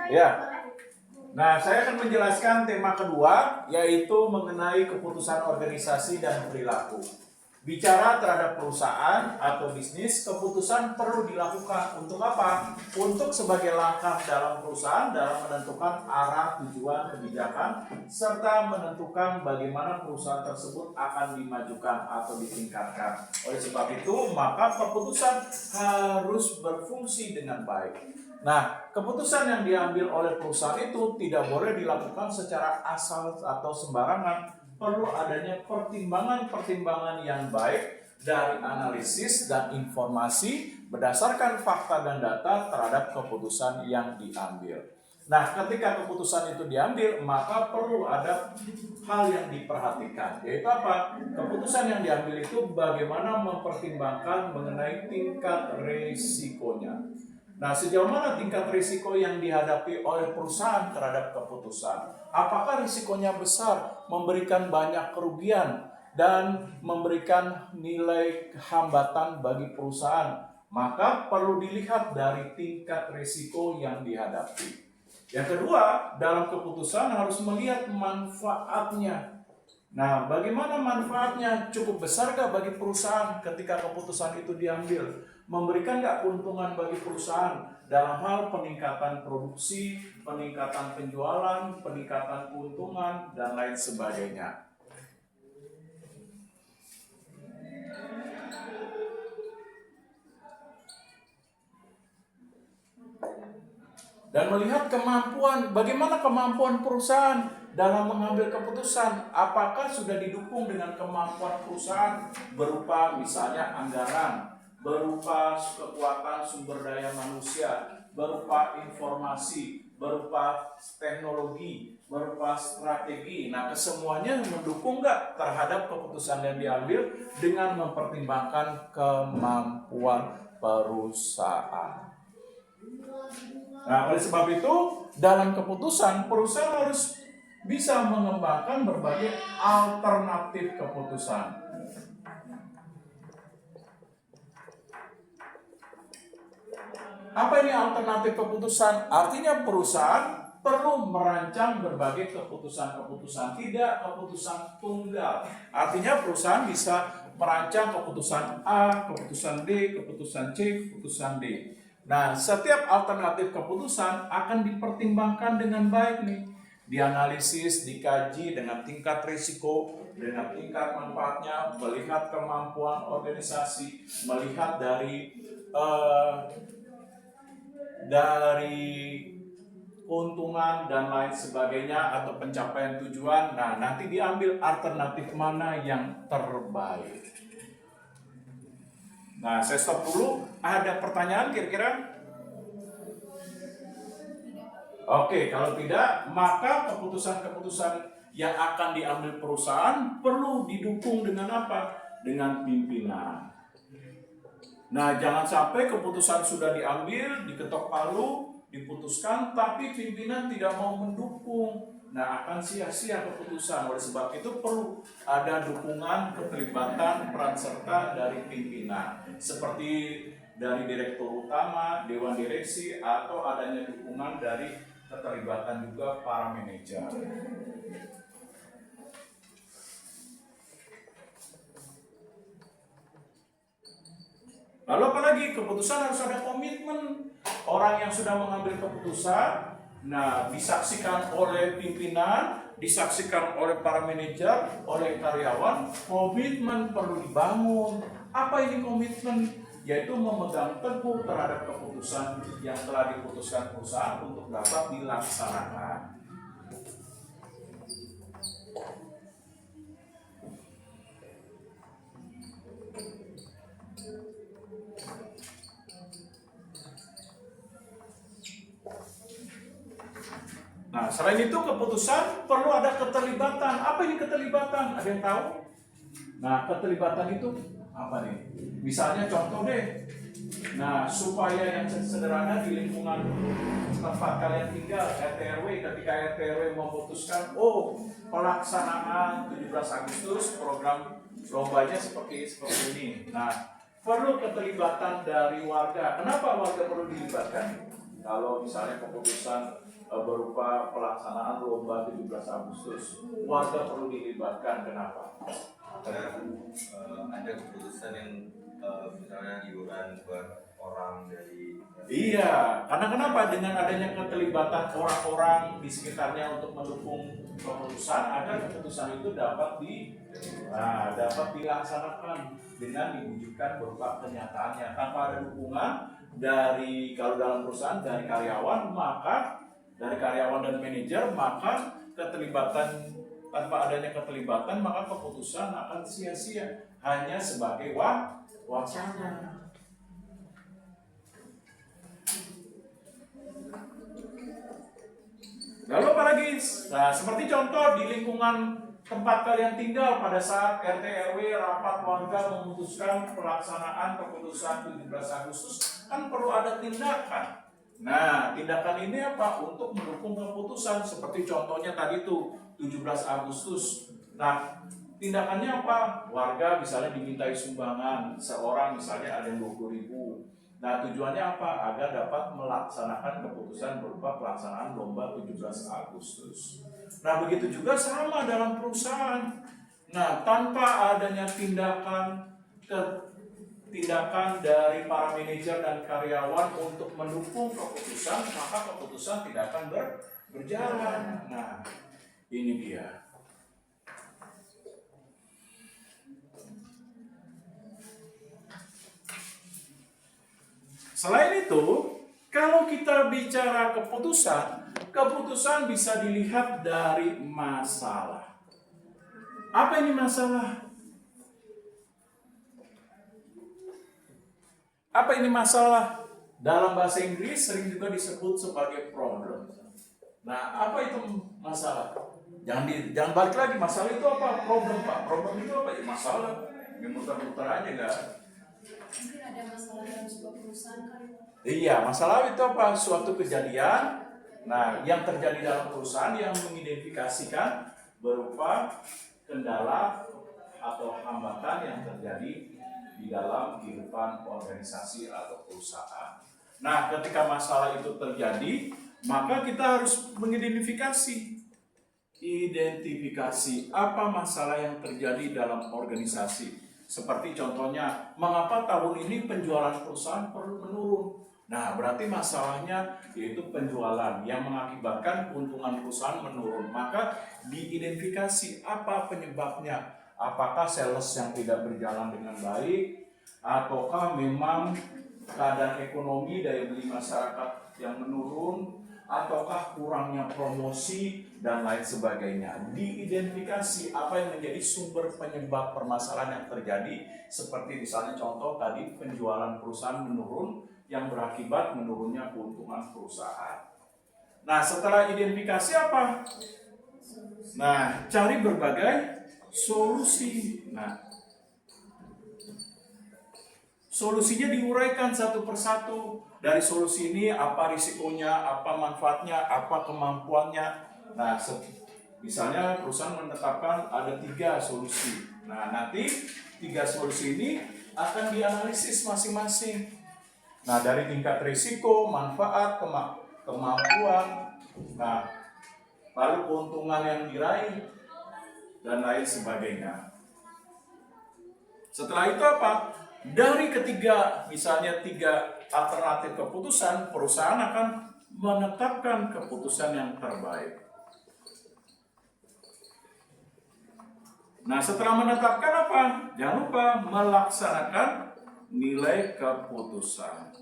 Ya. Nah, saya akan menjelaskan tema kedua, yaitu mengenai keputusan organisasi dan perilaku. Bicara terhadap perusahaan atau bisnis, keputusan perlu dilakukan untuk apa? Untuk sebagai langkah dalam perusahaan dalam menentukan arah tujuan kebijakan serta menentukan bagaimana perusahaan tersebut akan dimajukan atau ditingkatkan. Oleh sebab itu, maka keputusan harus berfungsi dengan baik. Nah, keputusan yang diambil oleh perusahaan itu tidak boleh dilakukan secara asal atau sembarangan. Perlu adanya pertimbangan-pertimbangan yang baik dari analisis dan informasi berdasarkan fakta dan data terhadap keputusan yang diambil. Nah, ketika keputusan itu diambil, maka perlu ada hal yang diperhatikan, yaitu apa? Keputusan yang diambil itu bagaimana mempertimbangkan mengenai tingkat risikonya. Nah, sejauh mana tingkat risiko yang dihadapi oleh perusahaan terhadap keputusan? Apakah risikonya besar, memberikan banyak kerugian, dan memberikan nilai hambatan bagi perusahaan? Maka perlu dilihat dari tingkat risiko yang dihadapi. Yang kedua, dalam keputusan harus melihat manfaatnya. Nah, bagaimana manfaatnya? Cukup besar nggak bagi perusahaan ketika keputusan itu diambil? Memberikan nggak keuntungan bagi perusahaan dalam hal peningkatan produksi, peningkatan penjualan, peningkatan keuntungan, dan lain sebagainya. Dan melihat kemampuan, bagaimana kemampuan perusahaan dalam mengambil keputusan. Apakah sudah didukung dengan kemampuan perusahaan berupa misalnya anggaran, berupa kekuatan sumber daya manusia, berupa informasi, berupa teknologi, berupa strategi. Nah, kesemuanya mendukung nggak terhadap keputusan yang diambil dengan mempertimbangkan kemampuan perusahaan. Nah, oleh sebab itu, dalam keputusan, perusahaan harus bisa mengembangkan berbagai alternatif keputusan. Apa ini alternatif keputusan? Artinya perusahaan perlu merancang berbagai keputusan-keputusan, tidak keputusan tunggal. Artinya perusahaan bisa merancang keputusan A, keputusan D, keputusan C, keputusan D. Nah, setiap alternatif keputusan akan dipertimbangkan dengan baik nih. Dianalisis, dikaji dengan tingkat risiko, dengan tingkat manfaatnya, melihat kemampuan organisasi, melihat dari keuntungan dan lain sebagainya atau pencapaian tujuan. Nah, nanti diambil alternatif mana yang terbaik. Nah, saya stop dulu. Ada pertanyaan kira-kira? Oke, kalau tidak, maka keputusan-keputusan yang akan diambil perusahaan perlu didukung dengan apa? Dengan pimpinan. Nah, jangan sampai keputusan sudah diambil, diketok palu, diputuskan, tapi pimpinan tidak mau mendukung. Nah, akan sia-sia keputusan. Oleh sebab itu perlu ada dukungan, keterlibatan, peran serta dari pimpinan. Seperti dari direktur utama, dewan direksi, atau adanya dukungan dari keterlibatan juga para manajer. Lalu apalagi keputusan harus ada komitmen. Orang yang sudah mengambil keputusan, nah disaksikan oleh pimpinan, disaksikan oleh para manajer, oleh karyawan, komitmen perlu dibangun. Apa ini komitmen? Yaitu memegang teguh terhadap keputusan yang telah diputuskan perusahaan untuk dapat dilaksanakan. Nah, selain itu keputusan perlu ada keterlibatan. Apa ini keterlibatan? Ada yang tahu? Nah, keterlibatan itu apa nih? Misalnya contoh deh. Nah, supaya yang sederhana di lingkungan tempat kalian tinggal, RT RW, ketika RT RW memutuskan, pelaksanaan 17 Agustus program lombanya seperti ini. Nah, perlu keterlibatan dari warga. Kenapa warga perlu dilibatkan? Kalau misalnya keputusan berupa pelaksanaan lomba 17 Agustus, warga perlu dilibatkan. Kenapa? Karena ada keputusan yang misalnya iuran buat orang dari Iya, karena kenapa? Dengan adanya keterlibatan orang-orang di sekitarnya untuk mendukung keputusan, agar keputusan itu dapat dilaksanakan dengan diwujudkan berupa kenyataannya. Tanpa ada dukungan dari, kalau dalam perusahaan, dari karyawan, dan manajer, maka keterlibatan, tanpa adanya keterlibatan, maka keputusan akan sia-sia, hanya sebagai wacana. Lalu apa lagi? Nah, seperti contoh di lingkungan tempat kalian tinggal pada saat RT RW rapat warga memutuskan pelaksanaan keputusan 17 Agustus, kan perlu ada tindakan. Nah, tindakan ini apa? Untuk mendukung keputusan, seperti contohnya tadi tuh 17 Agustus. Nah, tindakannya apa? Warga misalnya dimintai sumbangan, seorang misalnya ada yang 20.000. Nah, tujuannya apa? Agar dapat melaksanakan keputusan berupa pelaksanaan lomba 17 Agustus. Nah, begitu juga sama dalam perusahaan. Nah, tanpa adanya tindakan dari para manajer dan karyawan untuk mendukung keputusan, maka keputusan tidak akan berjalan. Nah, ini dia. Selain itu, kalau kita bicara keputusan bisa dilihat dari masalah. Apa ini masalah? Apa ini masalah? Dalam bahasa Inggris sering juga disebut sebagai problem. Nah, apa itu masalah? Jangan balik lagi, masalah itu apa? Problem, Pak. Problem itu apa? Ya, masalah. Yang muter-muter aja enggak. Mungkin ada masalah dalam sebuah perusahaan kan? Iya, masalah itu apa? Suatu kejadian, nah, yang terjadi dalam perusahaan yang mengidentifikasikan berupa kendala atau hambatan yang terjadi di dalam kehidupan organisasi atau perusahaan. Nah, ketika masalah itu terjadi, maka kita harus mengidentifikasi apa masalah yang terjadi dalam organisasi. Seperti contohnya, mengapa tahun ini penjualan perusahaan perlu menurun? Nah, berarti masalahnya yaitu penjualan yang mengakibatkan keuntungan perusahaan menurun. Maka diidentifikasi apa penyebabnya. Apakah sales yang tidak berjalan dengan baik, ataukah memang keadaan ekonomi daya beli masyarakat yang menurun, ataukah kurangnya promosi dan lain sebagainya. Diidentifikasi apa yang menjadi sumber penyebab permasalahan yang terjadi, seperti misalnya contoh tadi penjualan perusahaan menurun yang berakibat menurunnya keuntungan perusahaan. Nah, setelah identifikasi apa? Nah, cari berbagai solusi. Nah, solusinya diuraikan satu persatu. Dari solusi ini apa risikonya, apa manfaatnya, apa kemampuannya. Nah, misalnya perusahaan menetapkan ada 3 solusi. Nah, nanti 3 solusi ini akan dianalisis masing-masing. Nah, dari tingkat risiko, manfaat, kemampuan, nah, lalu keuntungan yang diraih, dan lain sebagainya. Setelah itu apa? Dari misalnya 3 alternatif keputusan, perusahaan akan menetapkan keputusan yang terbaik. Nah, setelah menetapkan apa? Jangan lupa melaksanakan nilai keputusan.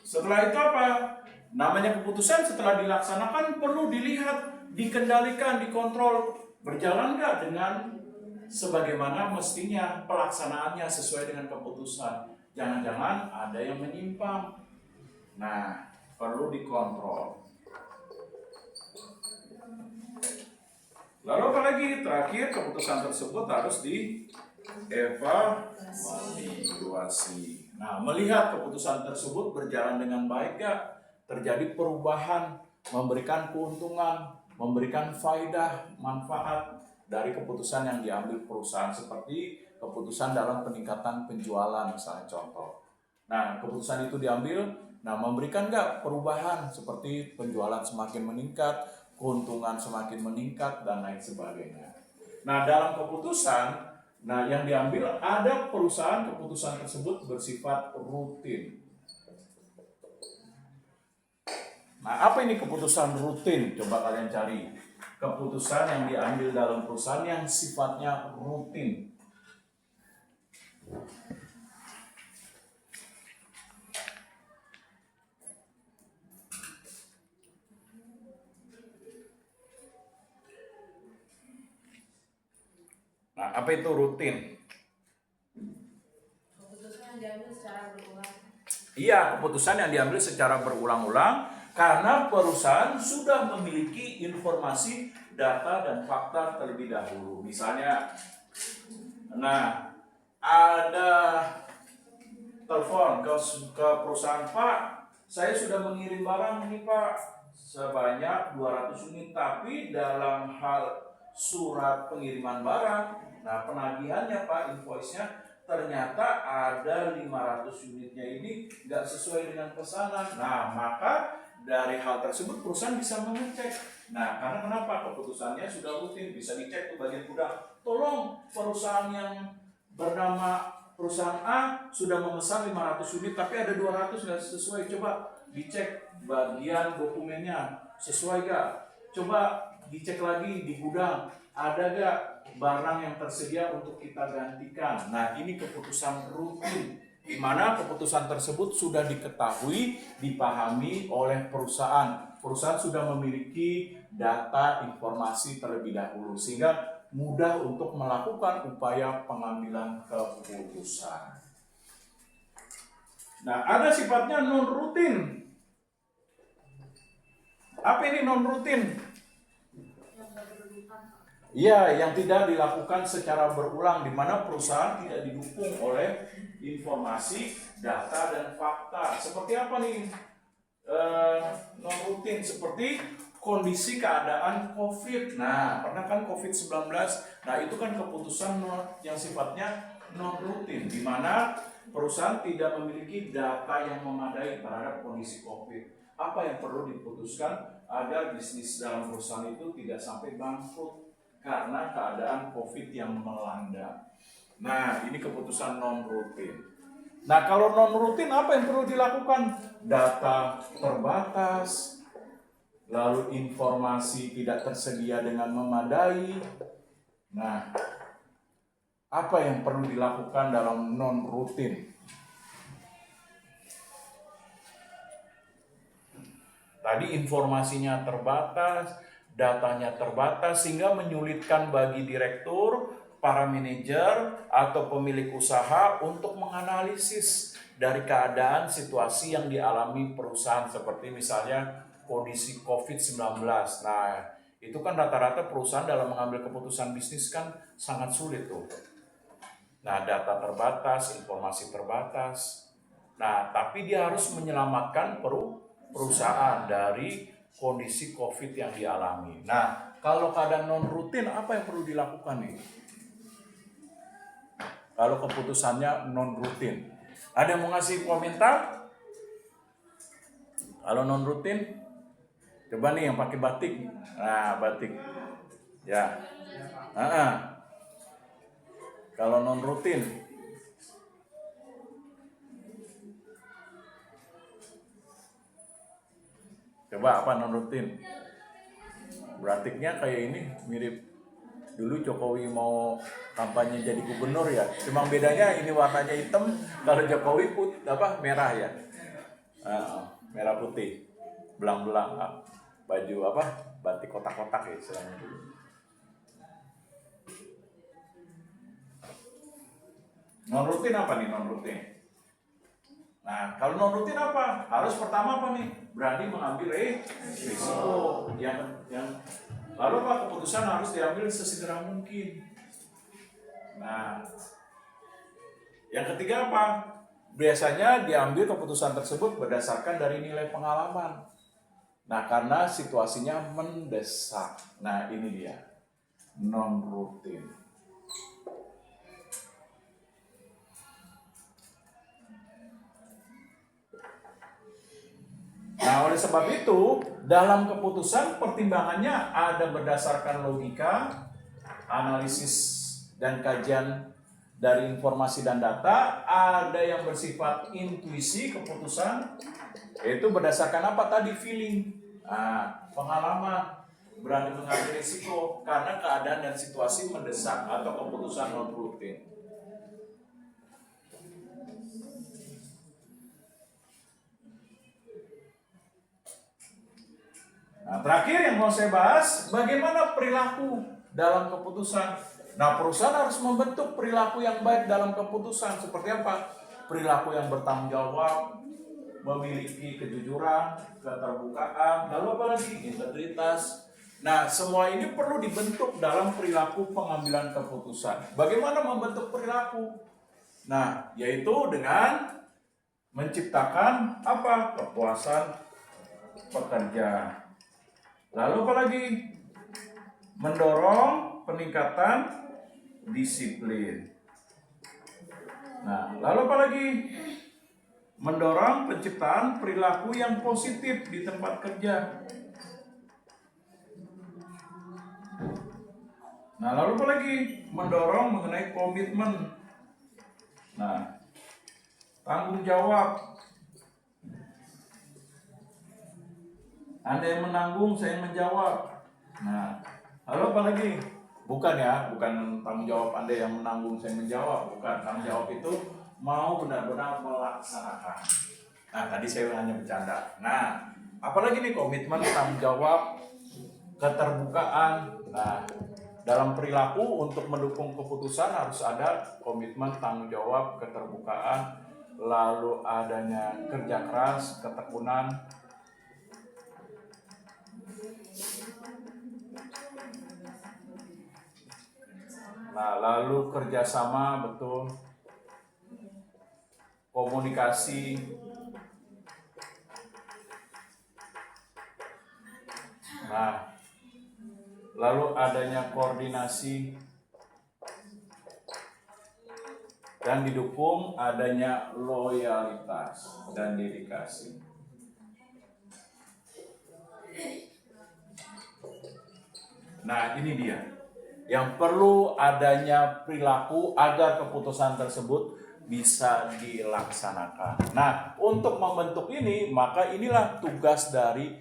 Setelah itu apa? Namanya keputusan setelah dilaksanakan perlu dilihat, dikendalikan, dikontrol. Berjalan nggak dengan sebagaimana mestinya, pelaksanaannya sesuai dengan keputusan. Jangan-jangan ada yang menyimpang. Nah, perlu dikontrol. Lalu apa lagi? Terakhir, keputusan tersebut harus dievaluasi. Nah, melihat keputusan tersebut berjalan dengan baik gak? Terjadi perubahan, memberikan keuntungan, memberikan faidah, manfaat dari keputusan yang diambil perusahaan. Seperti keputusan dalam peningkatan penjualan misalnya contoh. Nah, keputusan itu diambil, nah memberikan nggak perubahan seperti penjualan semakin meningkat, keuntungan semakin meningkat, dan lain sebagainya. Nah, dalam keputusan, nah yang diambil ada perusahaan keputusan tersebut bersifat rutin. Nah, apa ini keputusan rutin? Coba kalian cari. Keputusan yang diambil dalam perusahaan yang sifatnya rutin. Nah, apa itu rutin? Keputusan yang diambil secara berulang. Iya, keputusan yang diambil secara berulang-ulang karena perusahaan sudah memiliki informasi, data, dan fakta terlebih dahulu. Misalnya, nah, ada telepon ke perusahaan, Pak, saya sudah mengirim barang ini Pak sebanyak 200 unit, tapi dalam hal surat pengiriman barang, nah penagihannya Pak, invoice-nya ternyata ada 500 unitnya ini nggak sesuai dengan pesanan. Nah, maka dari hal tersebut perusahaan bisa mengecek. Nah, karena kenapa? Keputusannya sudah rutin, bisa dicek ke bagian gudang. Tolong perusahaan yang bernama perusahaan A sudah memesan 500 unit tapi ada 200 nggak sesuai. Coba dicek bagian dokumennya sesuai gak? Coba dicek lagi di gudang, ada gak barang yang tersedia untuk kita gantikan. Nah, ini keputusan rutin, di mana keputusan tersebut sudah diketahui, dipahami oleh perusahaan. Perusahaan sudah memiliki data informasi terlebih dahulu, sehingga mudah untuk melakukan upaya pengambilan keputusan. Nah, ada sifatnya non-rutin. Apa ini non-rutin? Iya, yang tidak dilakukan secara berulang, di mana perusahaan tidak didukung oleh informasi, data, dan fakta. Seperti apa nih non-rutin? Seperti kondisi keadaan COVID. Nah, pernah kan COVID-19? Nah, itu kan keputusan yang sifatnya non-rutin, di mana perusahaan tidak memiliki data yang memadai terhadap kondisi COVID. Apa yang perlu diputuskan agar bisnis dalam perusahaan itu tidak sampai bangkrut karena keadaan COVID yang melanda. Nah, ini keputusan non-rutin. Nah, kalau non-rutin apa yang perlu dilakukan? Data terbatas, lalu informasi tidak tersedia dengan memadai. Nah, apa yang perlu dilakukan dalam non-rutin? Tadi informasinya terbatas, datanya terbatas, sehingga menyulitkan bagi direktur, para manajer, atau pemilik usaha untuk menganalisis dari keadaan situasi yang dialami perusahaan, seperti misalnya kondisi COVID-19. Nah, itu kan rata-rata perusahaan dalam mengambil keputusan bisnis kan sangat sulit tuh. Nah, data terbatas, informasi terbatas. Nah, tapi dia harus menyelamatkan perusahaan dari kondisi COVID yang dialami. Nah, kalau keadaan non-rutin, apa yang perlu dilakukan nih? Kalau keputusannya non-rutin. Ada yang mau ngasih komentar? Kalau non-rutin, coba nih yang pakai batik. Nah, batik. Ya. Kalau non-rutin. Coba apa non-rutin? Batiknya kayak ini, mirip dulu Jokowi mau kampanye jadi gubernur ya. Cuma bedanya ini warnanya hitam, kalau Jokowi merah ya. Merah putih. Belang-belang. Baju apa? Batik kotak-kotak ya istilahnya dulu. Non-rutin apa nih non-rutin? Nah, kalau non-rutin apa? Harus pertama apa nih? Berani mengambil risiko. Yang lalu apa? Keputusan harus diambil sesegera mungkin. Nah, yang ketiga apa? Biasanya diambil keputusan tersebut berdasarkan dari nilai pengalaman. Nah, karena situasinya mendesak. Nah, ini dia non-rutin. Nah, oleh sebab itu, dalam keputusan pertimbangannya ada berdasarkan logika, analisis dan kajian dari informasi dan data, ada yang bersifat intuisi keputusan, yaitu berdasarkan apa tadi, feeling, pengalaman, berani mengambil risiko karena keadaan dan situasi mendesak atau keputusan non rutin. Nah, terakhir yang mau saya bahas, bagaimana perilaku dalam keputusan. Nah, perusahaan harus membentuk perilaku yang baik dalam keputusan. Seperti apa? Perilaku yang bertanggung jawab, memiliki kejujuran, keterbukaan, lalu apa lagi? Integritas. Nah, semua ini perlu dibentuk dalam perilaku pengambilan keputusan. Bagaimana membentuk perilaku? Nah, yaitu dengan menciptakan apa? Kepuasan pekerja. Lalu apa lagi? Mendorong peningkatan disiplin. Nah, lalu apa lagi? Mendorong penciptaan perilaku yang positif di tempat kerja. Nah, lalu apa lagi? Mendorong mengenai komitmen. Nah, tanggung jawab. Anda yang menanggung, saya yang menjawab. Nah, lalu apa lagi? Bukan tanggung jawab Anda yang menanggung, saya yang menjawab. Bukan, tanggung jawab itu mau benar-benar melaksanakan. Nah, tadi saya hanya bercanda. Nah, apalagi nih komitmen, tanggung jawab, keterbukaan. Nah, dalam perilaku untuk mendukung keputusan harus ada komitmen, tanggung jawab, keterbukaan, lalu adanya kerja keras, ketekunan. Nah, lalu kerjasama, betul. Komunikasi. Nah, lalu adanya koordinasi dan didukung adanya loyalitas dan dedikasi. Nah, ini dia yang perlu adanya perilaku agar keputusan tersebut bisa dilaksanakan. Nah, untuk membentuk ini, maka inilah tugas dari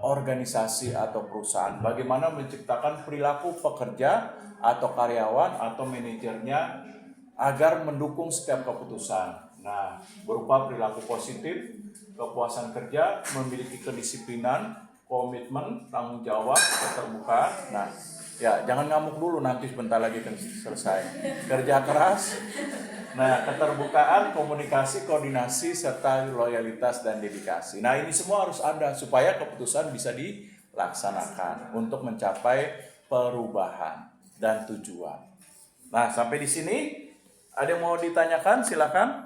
organisasi atau perusahaan. Bagaimana menciptakan perilaku pekerja atau karyawan atau manajernya agar mendukung setiap keputusan. Nah, berupa perilaku positif, kepuasan kerja, memiliki kedisiplinan, komitmen, tanggung jawab, keterbukaan. Nah, ya jangan ngamuk dulu, nanti sebentar lagi kan selesai. Kerja keras, nah keterbukaan, komunikasi, koordinasi, serta loyalitas dan dedikasi. Nah, ini semua harus ada supaya keputusan bisa dilaksanakan untuk mencapai perubahan dan tujuan. Nah, sampai di sini ada yang mau ditanyakan, silakan.